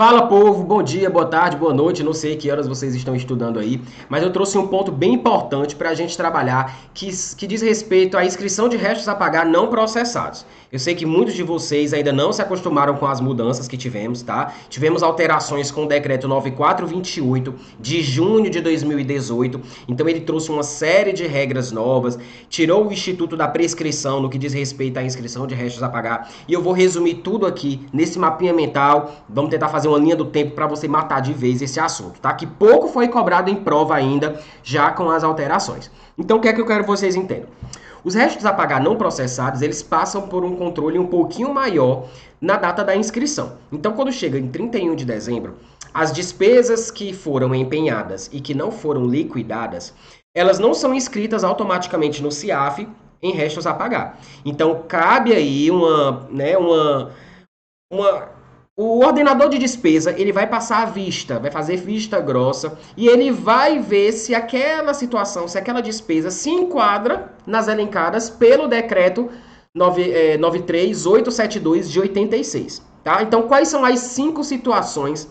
Fala, povo, bom dia, boa tarde, boa noite. Não sei que horas vocês estão estudando aí, mas eu trouxe um ponto bem importante para a gente trabalhar que diz respeito à inscrição de restos a pagar não processados. Eu sei que muitos de vocês ainda não se acostumaram com as mudanças que tivemos, tá? Tivemos alterações com o decreto 9428 de junho de 2018. Então ele trouxe uma série de regras novas, tirou o Instituto da Prescrição no que diz respeito à inscrição de restos a pagar. E eu vou resumir tudo aqui nesse mapinha mental. Vamos tentar fazer uma linha do tempo para você matar de vez esse assunto, tá? Que pouco foi cobrado em prova ainda, já com as alterações. Então o que é que eu quero que vocês entendam? Os restos a pagar não processados, eles passam por um controle um pouquinho maior na data da inscrição. Então, quando chega em 31 de dezembro, as despesas que foram empenhadas e que não foram liquidadas, elas não são inscritas automaticamente no CIAF em restos a pagar. Então, cabe aí o ordenador de despesa, ele vai passar a vista, vai fazer vista grossa e ele vai ver se aquela situação, se aquela despesa se enquadra nas elencadas pelo decreto 93872 de 86, tá? Então, quais são as 5 situações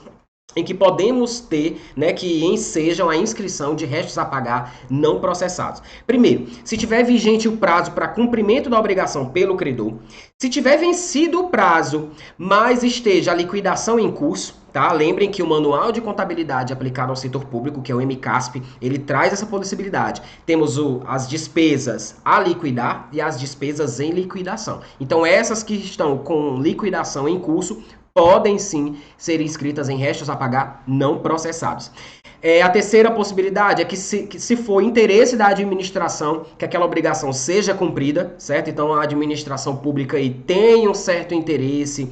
em que podemos ter, né, que ensejam a inscrição de restos a pagar não processados? Primeiro, se tiver vigente o prazo para cumprimento da obrigação pelo credor, se tiver vencido o prazo, mas esteja a liquidação em curso, tá? Lembrem que o Manual de Contabilidade aplicado ao setor público, que é o MCASP, ele traz essa possibilidade. Temos as despesas a liquidar e as despesas em liquidação. Então, essas que estão com liquidação em curso podem sim ser inscritas em restos a pagar não processados. A terceira possibilidade é que se for interesse da administração que aquela obrigação seja cumprida, certo? Então a administração pública aí tem um certo interesse,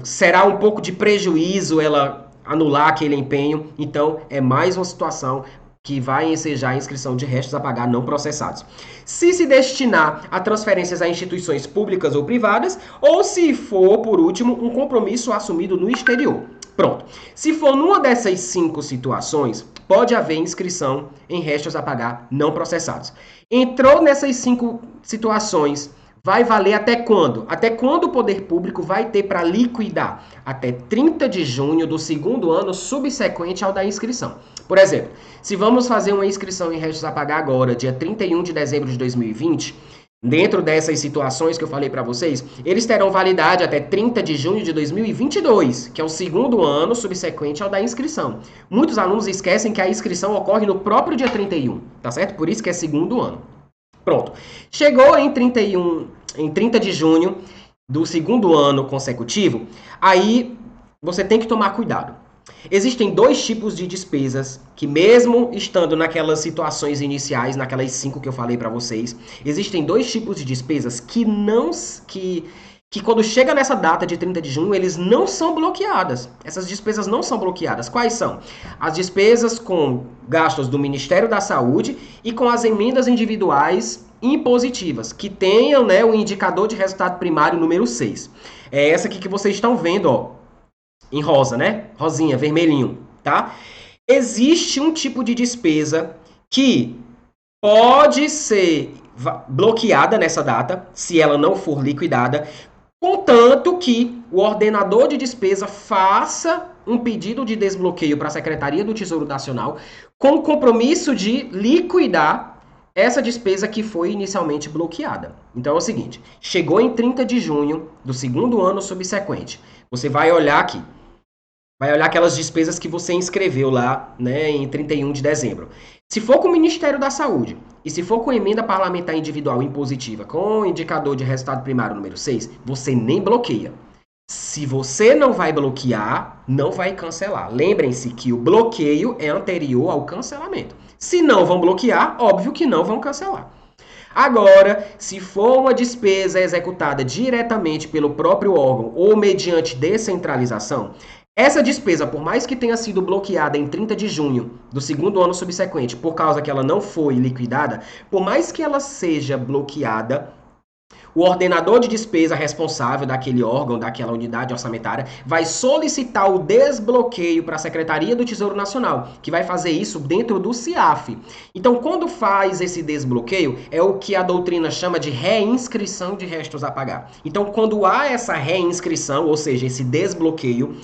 será um pouco de prejuízo ela anular aquele empenho, então é mais uma situação que vai ensejar a inscrição de restos a pagar não processados. Se destinar a transferências a instituições públicas ou privadas, ou se for, por último, um compromisso assumido no exterior. Pronto. Se for numa dessas 5 situações, pode haver inscrição em restos a pagar não processados. Entrou nessas 5 situações, vai valer até quando? Até quando o poder público vai ter para liquidar? Até 30 de junho do segundo ano subsequente ao da inscrição. Por exemplo, se vamos fazer uma inscrição em restos a pagar agora, dia 31 de dezembro de 2020, dentro dessas situações que eu falei para vocês, eles terão validade até 30 de junho de 2022, que é o segundo ano subsequente ao da inscrição. Muitos alunos esquecem que a inscrição ocorre no próprio dia 31, tá certo? Por isso que é segundo ano. Pronto. Chegou em 30 de junho do segundo ano consecutivo, aí você tem que tomar cuidado. Existem 2 tipos de despesas que, mesmo estando naquelas situações iniciais, naquelas 5 que eu falei para vocês, existem 2 tipos de despesas que quando chega nessa data de 30 de junho, eles não são bloqueadas. Essas despesas não são bloqueadas. Quais são? As despesas com gastos do Ministério da Saúde e com as emendas individuais impositivas, que tenham, né, o indicador de resultado primário número 6. É essa aqui que vocês estão vendo, ó, em rosa, né? Rosinha, vermelhinho, tá? Existe um tipo de despesa que pode ser bloqueada nessa data, se ela não for liquidada, contanto que o ordenador de despesa faça um pedido de desbloqueio para a Secretaria do Tesouro Nacional com o compromisso de liquidar essa despesa que foi inicialmente bloqueada. Então é o seguinte, chegou em 30 de junho do segundo ano subsequente, você vai olhar aqui, vai olhar aquelas despesas que você inscreveu lá, né, em 31 de dezembro. Se for com o Ministério da Saúde e se for com emenda parlamentar individual impositiva com indicador de resultado primário número 6, você nem bloqueia. Se você não vai bloquear, não vai cancelar. Lembrem-se que o bloqueio é anterior ao cancelamento. Se não vão bloquear, óbvio que não vão cancelar. Agora, se for uma despesa executada diretamente pelo próprio órgão ou mediante descentralização, essa despesa, por mais que tenha sido bloqueada em 30 de junho do segundo ano subsequente, por causa que ela não foi liquidada, por mais que ela seja bloqueada, o ordenador de despesa responsável daquele órgão, daquela unidade orçamentária, vai solicitar o desbloqueio para a Secretaria do Tesouro Nacional, que vai fazer isso dentro do CIAF. Então, quando faz esse desbloqueio, é o que a doutrina chama de reinscrição de restos a pagar. Então, quando há essa reinscrição, ou seja, esse desbloqueio,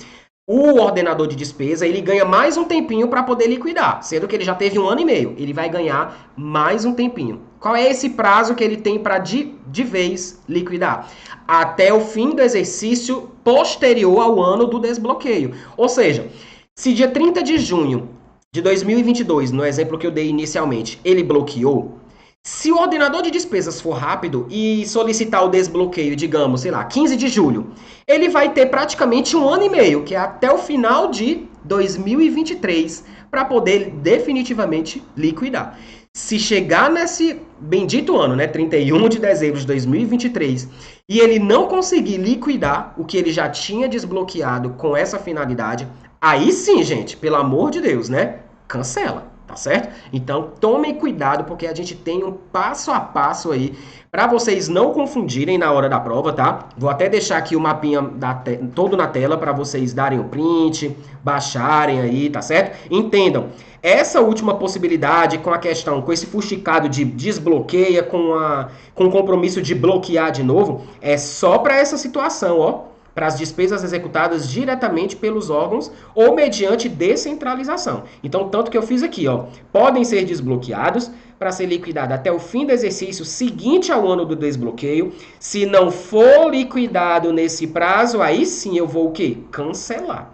o ordenador de despesa, ele ganha mais um tempinho para poder liquidar, sendo que ele já teve 1 ano e meio. Ele vai ganhar mais um tempinho. Qual é esse prazo que ele tem para de vez liquidar? Até o fim do exercício posterior ao ano do desbloqueio. Ou seja, se dia 30 de junho de 2022, no exemplo que eu dei inicialmente, ele bloqueou, se o ordenador de despesas for rápido e solicitar o desbloqueio, digamos, sei lá, 15 de julho, ele vai ter praticamente 1 ano e meio, que é até o final de 2023, para poder definitivamente liquidar. Se chegar nesse bendito ano, né, 31 de dezembro de 2023, e ele não conseguir liquidar o que ele já tinha desbloqueado com essa finalidade, aí sim, gente, pelo amor de Deus, né, cancela. Tá certo? Então, tomem cuidado, porque a gente tem um passo a passo aí para vocês não confundirem na hora da prova, tá? Vou até deixar aqui o mapinha todo na tela para vocês darem o print, baixarem aí, tá certo? Entendam, essa última possibilidade com a questão, com esse fuxicado de desbloqueia, com o compromisso de bloquear de novo, é só para essa situação, ó. Para as despesas executadas diretamente pelos órgãos ou mediante descentralização. Então, tanto que eu fiz aqui, ó, podem ser desbloqueados para ser liquidado até o fim do exercício seguinte ao ano do desbloqueio. Se não for liquidado nesse prazo, aí sim eu vou o quê? Cancelar.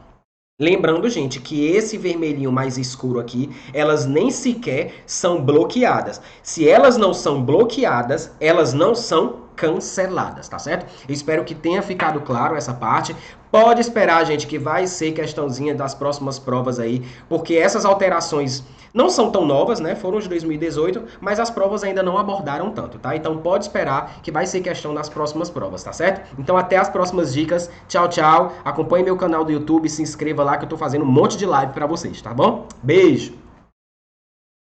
Lembrando, gente, que esse vermelhinho mais escuro aqui, elas nem sequer são bloqueadas. Se elas não são bloqueadas, elas não são canceladas, tá certo? Eu espero que tenha ficado claro essa parte. Pode esperar, gente, que vai ser questãozinha das próximas provas aí, porque essas alterações não são tão novas, né? Foram de 2018, mas as provas ainda não abordaram tanto, tá? Então pode esperar que vai ser questão nas próximas provas, tá certo? Então até as próximas dicas. Tchau, tchau. Acompanhe meu canal do YouTube, se inscreva lá que eu tô fazendo um monte de live pra vocês, tá bom? Beijo!